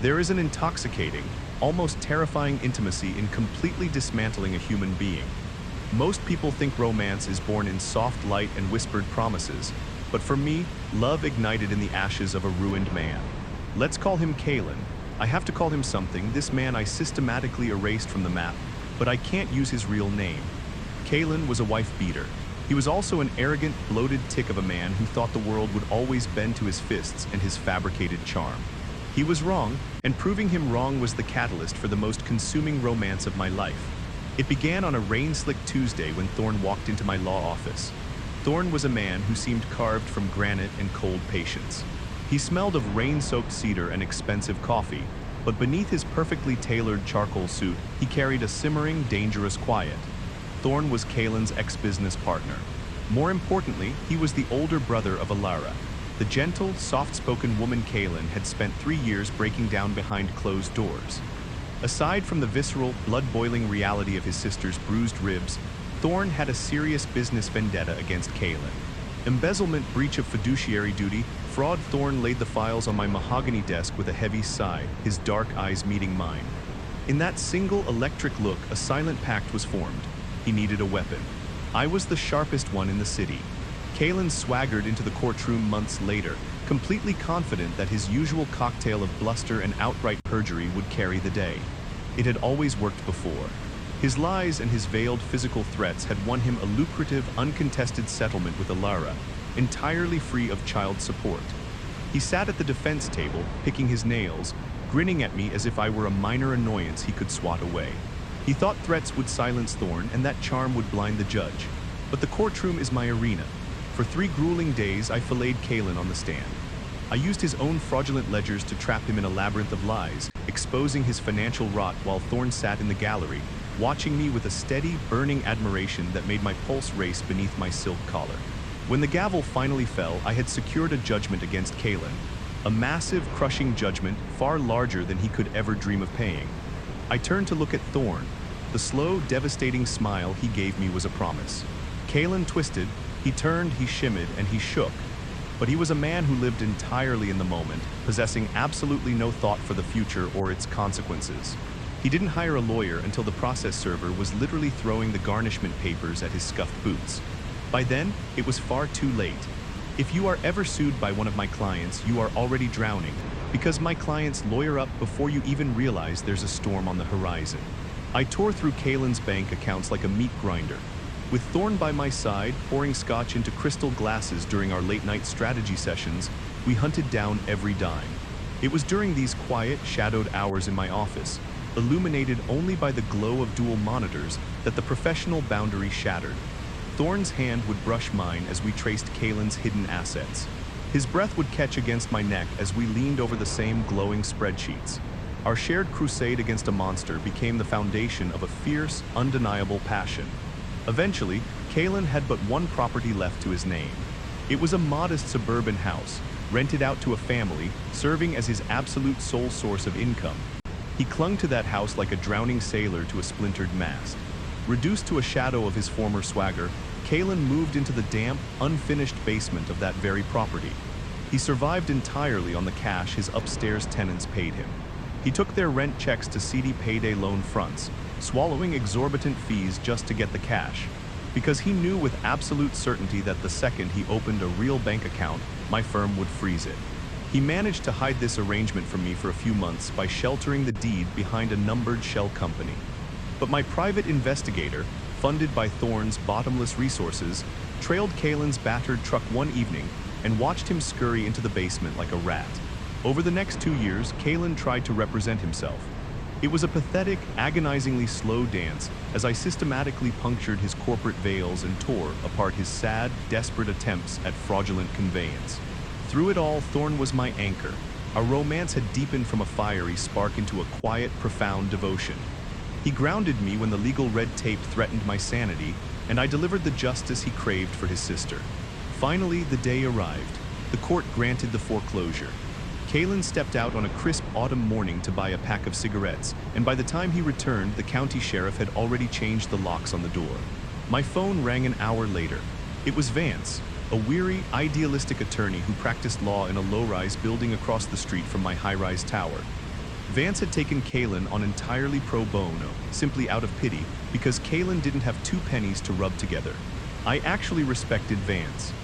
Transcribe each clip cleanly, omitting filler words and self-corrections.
There is an intoxicating, almost terrifying intimacy in completely dismantling a human being. Most people think romance is born in soft light and whispered promises, but for me, love ignited in the ashes of a ruined man. Let's call him Kaelen. I have to call him something, this man I systematically erased from the map, but I can't use his real name. Kaelen was a wife-beater. He was also an arrogant, bloated tick of a man who thought the world would always bend to his fists and his fabricated charm. He was wrong, and proving him wrong was the catalyst for the most consuming romance of my life. It began on a rain-slick Tuesday when Thorne walked into my law office. Thorne was a man who seemed carved from granite and cold patience. He smelled of rain-soaked cedar and expensive coffee, but beneath his perfectly tailored charcoal suit, he carried a simmering, dangerous quiet. Thorne was Kaelen's ex-business partner. More importantly, he was the older brother of Alara. The gentle, soft-spoken woman Kaelen had spent 3 years breaking down behind closed doors. Aside from the visceral, blood-boiling reality of his sister's bruised ribs, Thorne had a serious business vendetta against Kaelen. Embezzlement, breach of fiduciary duty, fraud. Thorne laid the files on my mahogany desk with a heavy sigh, his dark eyes meeting mine. In that single electric look, a silent pact was formed. He needed a weapon. I was the sharpest one in the city. Kaelen swaggered into the courtroom months later, completely confident that his usual cocktail of bluster and outright perjury would carry the day. It had always worked before. His lies and his veiled physical threats had won him a lucrative, uncontested settlement with Alara, entirely free of child support. He sat at the defense table, picking his nails, grinning at me as if I were a minor annoyance he could swat away. He thought threats would silence Thorne and that charm would blind the judge. But the courtroom is my arena. For 3 grueling days, I filleted Kaelen on the stand. I used his own fraudulent ledgers to trap him in a labyrinth of lies, exposing his financial rot while Thorne sat in the gallery, watching me with a steady, burning admiration that made my pulse race beneath my silk collar. When the gavel finally fell, I had secured a judgment against Kaelen, a massive, crushing judgment far larger than he could ever dream of paying. I turned to look at Thorne. The slow, devastating smile he gave me was a promise. Kaelen twisted, he turned, he shimmied, and he shook. But he was a man who lived entirely in the moment, possessing absolutely no thought for the future or its consequences. He didn't hire a lawyer until the process server was literally throwing the garnishment papers at his scuffed boots. By then, it was far too late. If you are ever sued by one of my clients, you are already drowning, because my clients lawyer up before you even realize there's a storm on the horizon. I tore through Kaelen's bank accounts like a meat grinder. With Thorne by my side, pouring scotch into crystal glasses during our late-night strategy sessions, we hunted down every dime. It was during these quiet, shadowed hours in my office, illuminated only by the glow of dual monitors, that the professional boundary shattered. Thorne's hand would brush mine as we traced Kaelen's hidden assets. His breath would catch against my neck as we leaned over the same glowing spreadsheets. Our shared crusade against a monster became the foundation of a fierce, undeniable passion. Eventually, Kaelen had but one property left to his name. It was a modest suburban house, rented out to a family, serving as his absolute sole source of income. He clung to that house like a drowning sailor to a splintered mast. Reduced to a shadow of his former swagger, Kaelen moved into the damp, unfinished basement of that very property. He survived entirely on the cash his upstairs tenants paid him. He took their rent checks to seedy payday loan fronts, swallowing exorbitant fees just to get the cash, because he knew with absolute certainty that the second he opened a real bank account, my firm would freeze it. He managed to hide this arrangement from me for a few months by sheltering the deed behind a numbered shell company. But my private investigator, funded by Thorne's bottomless resources, trailed Kaelen's battered truck one evening and watched him scurry into the basement like a rat. Over the next 2 years, Kaelen tried to represent himself. It was a pathetic, agonizingly slow dance as I systematically punctured his corporate veils and tore apart his sad, desperate attempts at fraudulent conveyance. Through it all, Thorne was my anchor. Our romance had deepened from a fiery spark into a quiet, profound devotion. He grounded me when the legal red tape threatened my sanity, and I delivered the justice he craved for his sister. Finally, the day arrived. The court granted the foreclosure. Kaelen stepped out on a crisp autumn morning to buy a pack of cigarettes, and by the time he returned, the county sheriff had already changed the locks on the door. My phone rang an hour later. It was Vance, a weary, idealistic attorney who practiced law in a low-rise building across the street from my high-rise tower. Vance had taken Kaelen on entirely pro bono, simply out of pity, because Kaelen didn't have 2 pennies to rub together. I actually respected Vance.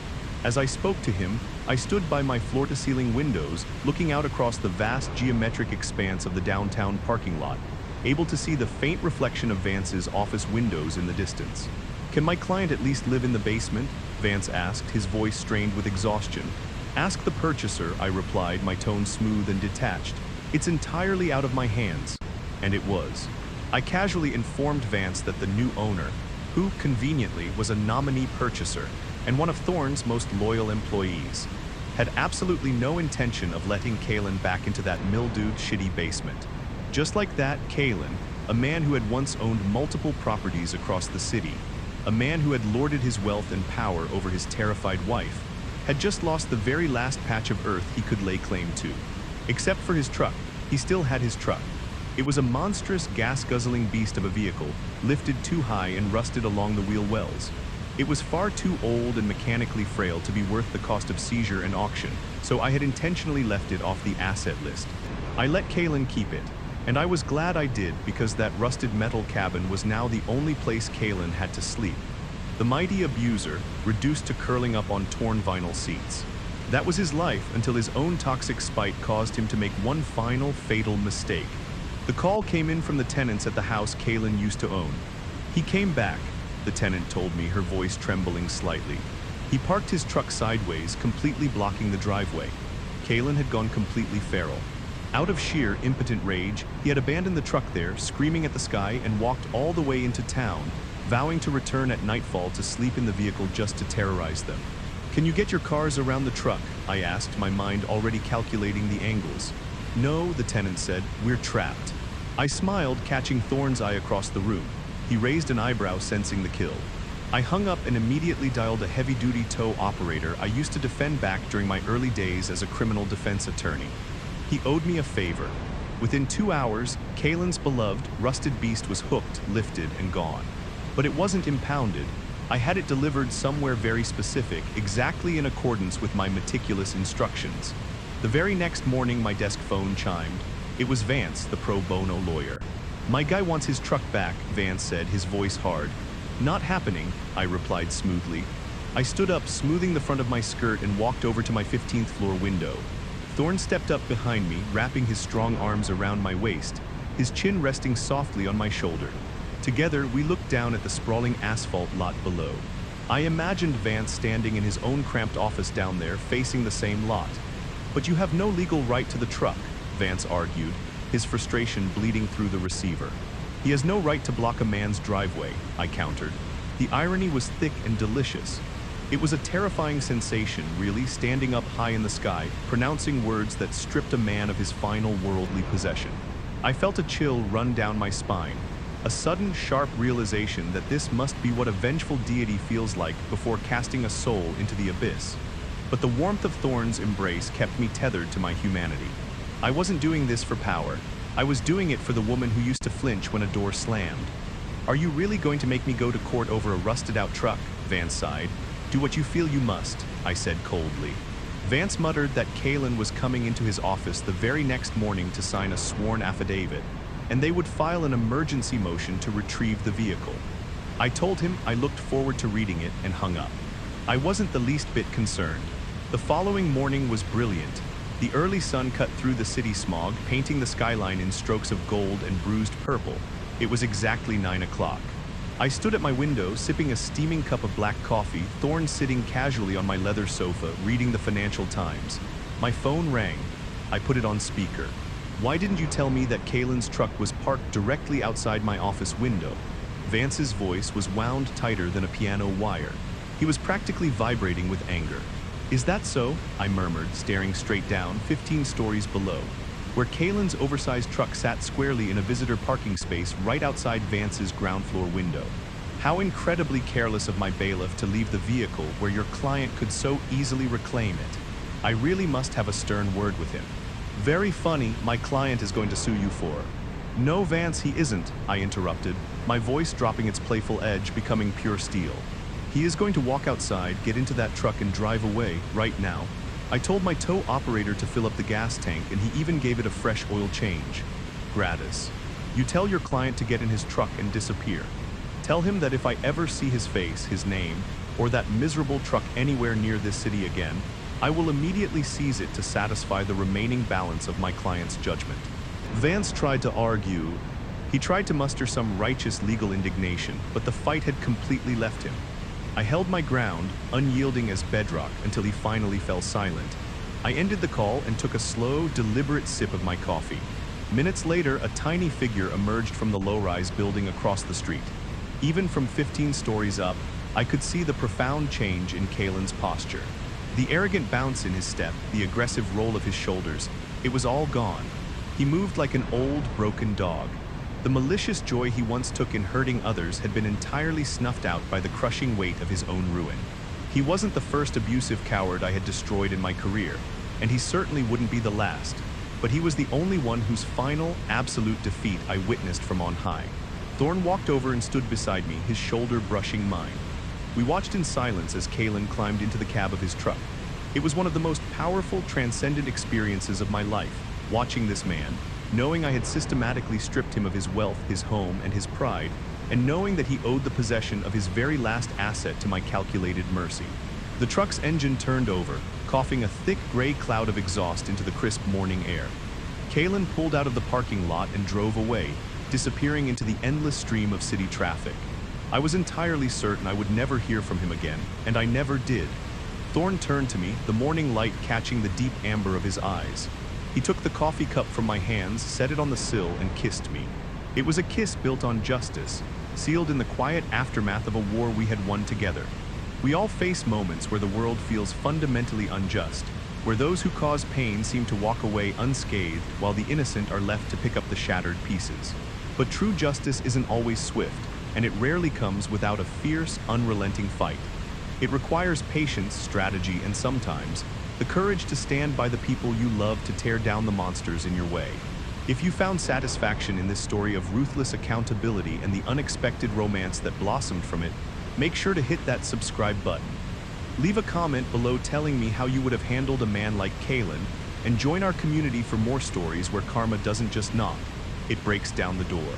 As I spoke to him, I stood by my floor-to-ceiling windows, looking out across the vast geometric expanse of the downtown parking lot, able to see the faint reflection of Vance's office windows in the distance. "Can my client at least live in the basement?" Vance asked, his voice strained with exhaustion. "Ask the purchaser," I replied, my tone smooth and detached. "It's entirely out of my hands." And it was. I casually informed Vance that the new owner, who, conveniently, was a nominee purchaser and one of Thorne's most loyal employees, had absolutely no intention of letting Kaelen back into that mildewed, shitty basement. Just like that, Kaelen, a man who had once owned multiple properties across the city, a man who had lorded his wealth and power over his terrified wife, had just lost the very last patch of earth he could lay claim to. Except for his truck, he still had his truck. It was a monstrous, gas-guzzling beast of a vehicle, lifted too high and rusted along the wheel wells. It was far too old and mechanically frail to be worth the cost of seizure and auction, so I had intentionally left it off the asset list. I let Kaelen keep it, and I was glad I did, because that rusted metal cabin was now the only place Kaelen had to sleep. The mighty abuser, reduced to curling up on torn vinyl seats. That was his life until his own toxic spite caused him to make one final, fatal mistake. The call came in from the tenants at the house Kaelen used to own. "He came back," the tenant told me, her voice trembling slightly. "He parked his truck sideways, completely blocking the driveway." Kaelen had gone completely feral. Out of sheer, impotent rage, he had abandoned the truck there, screaming at the sky, and walked all the way into town, vowing to return at nightfall to sleep in the vehicle just to terrorize them. "Can you get your cars around the truck?" I asked, my mind already calculating the angles. "No," the tenant said, "we're trapped." I smiled, catching Thorne's eye across the room. He raised an eyebrow, sensing the kill. I hung up and immediately dialed a heavy-duty tow operator I used to defend back during my early days as a criminal defense attorney. He owed me a favor. Within 2 hours, Kaelen's beloved, rusted beast was hooked, lifted, and gone. But it wasn't impounded. I had it delivered somewhere very specific, exactly in accordance with my meticulous instructions. The very next morning, my desk phone chimed. It was Vance, the pro bono lawyer. "My guy wants his truck back," Vance said, his voice hard. "Not happening," I replied smoothly. I stood up, smoothing the front of my skirt, and walked over to my 15th floor window. Thorne stepped up behind me, wrapping his strong arms around my waist, his chin resting softly on my shoulder. Together, we looked down at the sprawling asphalt lot below. I imagined Vance standing in his own cramped office down there, facing the same lot. "But you have no legal right to the truck," Vance argued, his frustration bleeding through the receiver. "He has no right to block a man's driveway," I countered. The irony was thick and delicious. It was a terrifying sensation, really, standing up high in the sky, pronouncing words that stripped a man of his final worldly possession. I felt a chill run down my spine, a sudden, sharp realization that this must be what a vengeful deity feels like before casting a soul into the abyss. But the warmth of Thorne's embrace kept me tethered to my humanity. I wasn't doing this for power. I was doing it for the woman who used to flinch when a door slammed. "Are you really going to make me go to court over a rusted-out truck?" Vance sighed. "Do what you feel you must," I said coldly. Vance muttered that Kaelen was coming into his office the very next morning to sign a sworn affidavit, and they would file an emergency motion to retrieve the vehicle. I told him I looked forward to reading it and hung up. I wasn't the least bit concerned. The following morning was brilliant. The early sun cut through the city smog, painting the skyline in strokes of gold and bruised purple. It was exactly 9 o'clock. I stood at my window, sipping a steaming cup of black coffee, Thorne sitting casually on my leather sofa, reading the Financial Times. My phone rang. I put it on speaker. "Why didn't you tell me that Kaelen's truck was parked directly outside my office window?" Vance's voice was wound tighter than a piano wire. He was practically vibrating with anger. "Is that so?" I murmured, staring straight down, 15 stories below, where Kaelen's oversized truck sat squarely in a visitor parking space right outside Vance's ground floor window. How incredibly careless of my bailiff to leave the vehicle where your client could so easily reclaim it. I really must have a stern word with him. "Very funny, my client is going to sue you for." "No, Vance, he isn't," I interrupted, my voice dropping its playful edge, becoming pure steel. "He is going to walk outside, get into that truck and drive away, right now." I told my tow operator to fill up the gas tank, and he even gave it a fresh oil change. Gratis. You tell your client to get in his truck and disappear. Tell him that if I ever see his face, his name, or that miserable truck anywhere near this city again, I will immediately seize it to satisfy the remaining balance of my client's judgment. Vance tried to argue. He tried to muster some righteous legal indignation, but the fight had completely left him. I held my ground, unyielding as bedrock, until he finally fell silent. I ended the call and took a slow, deliberate sip of my coffee. Minutes later, a tiny figure emerged from the low-rise building across the street. Even from 15 stories up, I could see the profound change in Kaelen's posture. The arrogant bounce in his step, the aggressive roll of his shoulders, it was all gone. He moved like an old, broken dog. The malicious joy he once took in hurting others had been entirely snuffed out by the crushing weight of his own ruin. He wasn't the first abusive coward I had destroyed in my career, and he certainly wouldn't be the last, but he was the only one whose final, absolute defeat I witnessed from on high. Thorne walked over and stood beside me, his shoulder brushing mine. We watched in silence as Kaelen climbed into the cab of his truck. It was one of the most powerful, transcendent experiences of my life, watching this man, knowing I had systematically stripped him of his wealth, his home, and his pride, and knowing that he owed the possession of his very last asset to my calculated mercy. The truck's engine turned over, coughing a thick gray cloud of exhaust into the crisp morning air. Kaelen pulled out of the parking lot and drove away, disappearing into the endless stream of city traffic. I was entirely certain I would never hear from him again, and I never did. Thorne turned to me, the morning light catching the deep amber of his eyes. He took the coffee cup from my hands, set it on the sill, and kissed me. It was a kiss built on justice, sealed in the quiet aftermath of a war we had won together. We all face moments where the world feels fundamentally unjust, where those who cause pain seem to walk away unscathed while the innocent are left to pick up the shattered pieces. But true justice isn't always swift, and it rarely comes without a fierce, unrelenting fight. It requires patience, strategy, and sometimes the courage to stand by the people you love to tear down the monsters in your way. If you found satisfaction in this story of ruthless accountability and the unexpected romance that blossomed from it, make sure to hit that subscribe button. Leave a comment below telling me how you would have handled a man like Kaelen, and join our community for more stories where karma doesn't just knock, it breaks down the door.